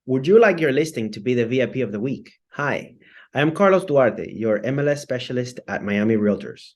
Would you like your listing to be the VIP of the week? Hi, I am Carlos Duarte, your MLS specialist at Miami Realtors.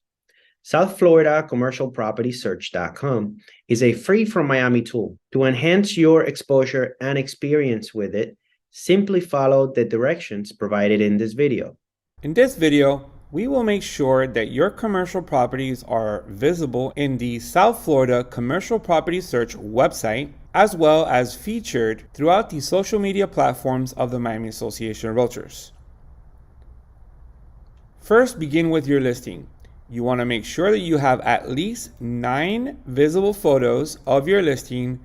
South Florida Commercial Property Search.com is a free from Miami tool. To enhance your exposure and experience with it, simply follow the directions provided in this video. In this video, we will make sure that your commercial properties are visible in the South Florida Commercial Property Search website, as well as featured throughout the social media platforms of the Miami Association of Realtors. First, begin with your listing. You want to make sure that you have at least 9 visible photos of your listing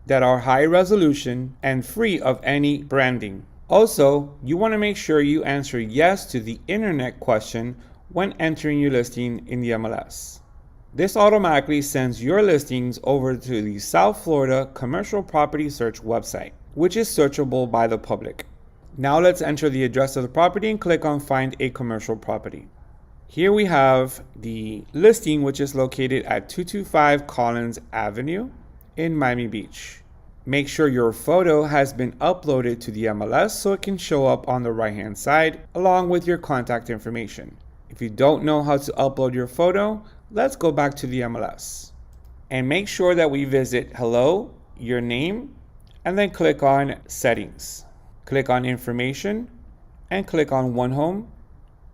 that are high resolution and free of any branding. Also, you want to make sure you answer yes to the internet question when entering your listing in the MLS. This automatically sends your listings over to the South Florida Commercial Property Search website, which is searchable by the public. Now let's enter the address of the property and click on Find a Commercial Property. Here we have the listing, which is located at 225 Collins Avenue in Miami Beach. Make sure your photo has been uploaded to the MLS so it can show up on the right hand side along with your contact information. If you don't know how to upload your photo, let's go back to the MLS. And make sure that we visit Hello, your name, and then click on Settings. Click on Information and click on One Home.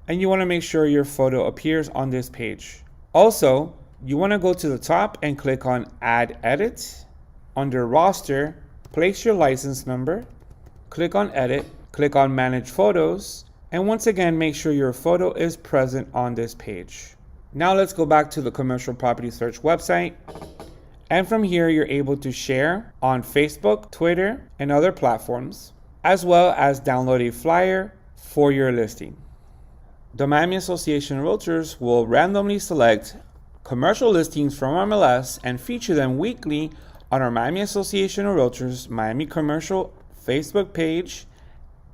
And you want to make sure your photo appears on this page. Also, you want to go to the top and click on Add Edit. Under Roster, place your license number, click on Edit, click on Manage Photos, and once again make sure your photo is present on this page. Now let's go back to the Commercial Property Search website. And from here, you're able to share on Facebook, Twitter, and other platforms, as well as download a flyer for your listing. The Miami Association of Realtors will randomly select commercial listings from MLS and feature them weekly on our Miami Association of Realtors Miami Commercial Facebook page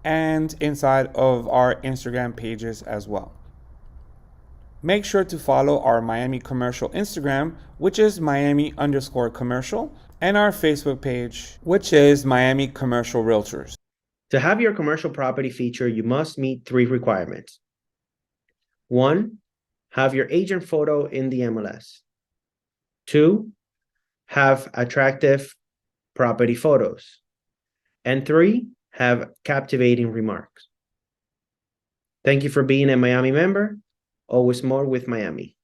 and inside of our Instagram pages as well. Make sure to follow our Miami Commercial Instagram, which is Miami_commercial, and our Facebook page, which is Miami Commercial Realtors. To have your commercial property feature, you must meet 3 requirements. 1, have your agent photo in the MLS. 2, have attractive property photos. And 3, have captivating remarks. Thank you for being a Miami member. Always more with Miami.